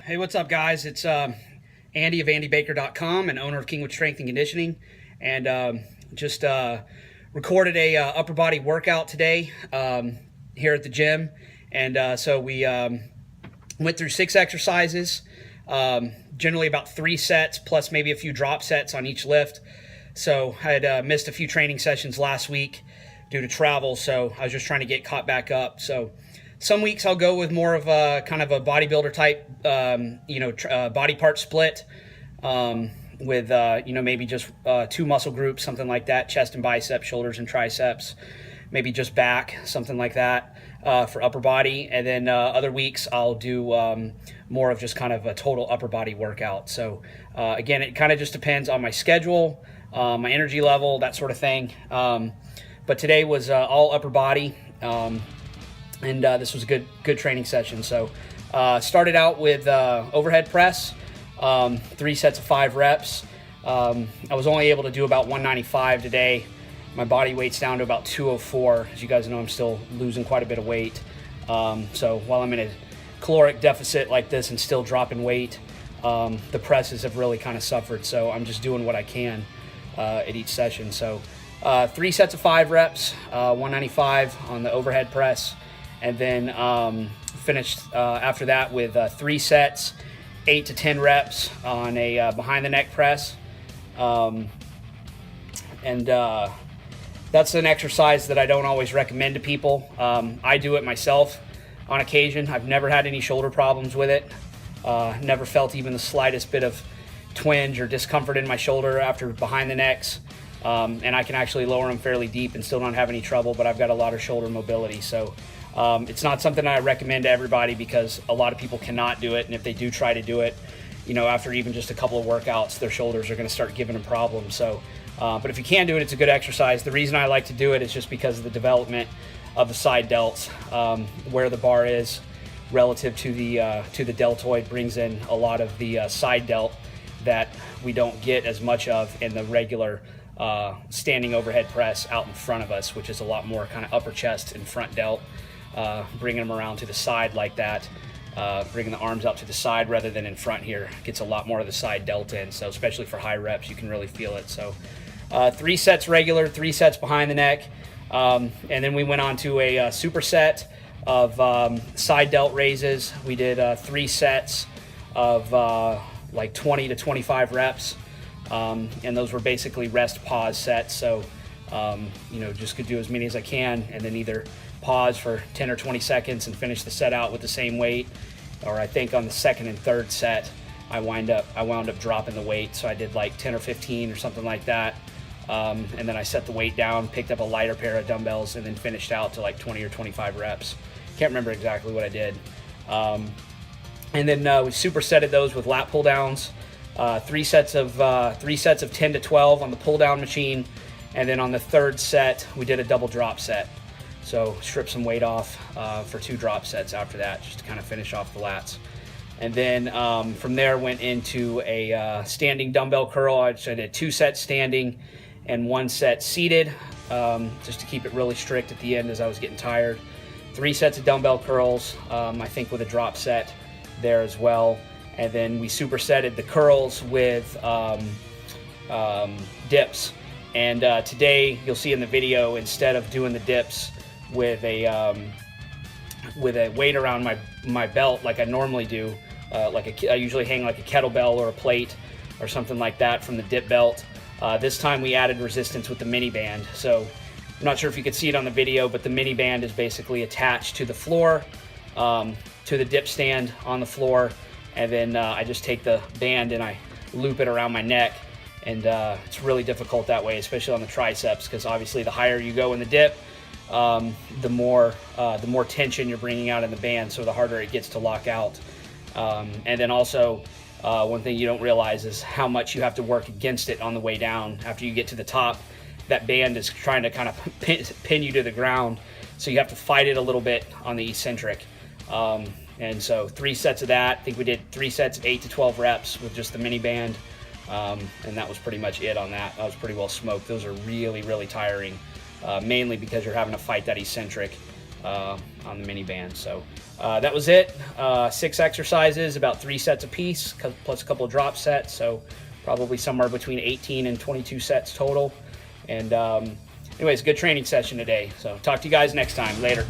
Hey, what's up, guys? It's Andy of AndyBaker.com and owner of Kingwood Strength and Conditioning, and just recorded a upper body workout today here at the gym. And so we went through 6 exercises, generally about 3 sets plus maybe a few drop sets on each lift. So I had missed a few training sessions last week due to travel, so I was just trying to get caught back up. So some weeks I'll go with more of a kind of a bodybuilder type, body part split with, maybe just 2 muscle groups, something like that, chest and biceps, shoulders and triceps, maybe just back, something like that for upper body. And then other weeks I'll do more of just kind of a total upper body workout. So again, it kind of just depends on my schedule, my energy level, that sort of thing. But today was all upper body. And this was a good training session. So started out with overhead press, 3 sets of 5 reps. I was only able to do about 195 today. My body weight's down to about 204. As you guys know, I'm still losing quite a bit of weight. So while I'm in a caloric deficit like this and still dropping weight, the presses have really kind of suffered. So I'm just doing what I can at each session. So 3 sets of 5 reps, 195 on the overhead press. And then finished after that with 3 sets, 8 to 10 reps on a behind the neck press. That's an exercise that I don't always recommend to people. I do it myself on occasion. I've never had any shoulder problems with it. Never felt even the slightest bit of twinge or discomfort in my shoulder after behind the necks. And I can actually lower them fairly deep and still don't have any trouble, but I've got a lot of shoulder mobility. So it's not something I recommend to everybody because a lot of people cannot do it. And if they do try to do it, after even just a couple of workouts, their shoulders are going to start giving them problems. So, but if you can do it, it's a good exercise. The reason I like to do it is just because of the development of the side delts, where the bar is relative to the deltoid brings in a lot of the side delt that we don't get as much of in the regular standing overhead press out in front of us, which is a lot more kind of upper chest and front delt. Bringing them around to the side like that, bringing the arms out to the side rather than in front here gets a lot more of the side delt in. So especially for high reps, you can really feel it. So 3 sets regular, 3 sets behind the neck. And then we went on to a superset of side delt raises. We did 3 sets of like 20 to 25 reps. And those were basically rest pause sets. So, just could do as many as I can and then either pause for 10 or 20 seconds and finish the set out with the same weight. Or I think on the 2nd and 3rd set, I wound up dropping the weight. So I did like 10 or 15 or something like that. And then I set the weight down, picked up a lighter pair of dumbbells, and then finished out to like 20 or 25 reps. Can't remember exactly what I did. And then we supersetted those with lat pull downs. 3 sets of 10 to 12 on the pull down machine. And then on the 3rd set, we did a double drop set. So strip some weight off for 2 drop sets after that, just to kind of finish off the lats. And then from there went into a standing dumbbell curl. I did 2 sets standing and 1 set seated, just to keep it really strict at the end as I was getting tired. 3 sets of dumbbell curls, I think with a drop set there as well. And then we supersetted the curls with dips. And today you'll see in the video, instead of doing the dips with a weight around my belt like I normally do, I usually hang like a kettlebell or a plate or something like that from the dip belt. This time we added resistance with the mini band. So I'm not sure if you could see it on the video, but the mini band is basically attached to the floor, to the dip stand on the floor. And then I just take the band and I loop it around my neck. And it's really difficult that way, especially on the triceps, because obviously the higher you go in the dip, the more tension you're bringing out in the band, so the harder it gets to lock out. And then also, one thing you don't realize is how much you have to work against it on the way down. After you get to the top, that band is trying to kind of pin you to the ground, so you have to fight it a little bit on the eccentric. And so 3 sets of that. I think we did 3 sets of 8 to 12 reps with just the mini band. And that was pretty much it on that. I was pretty well smoked. Those are really, really tiring, mainly because you're having to fight that eccentric on the mini band. So that was it. 6 exercises, about 3 sets apiece, plus a couple of drop sets. So probably somewhere between 18 and 22 sets total. And anyways, good training session today. So talk to you guys next time. Later.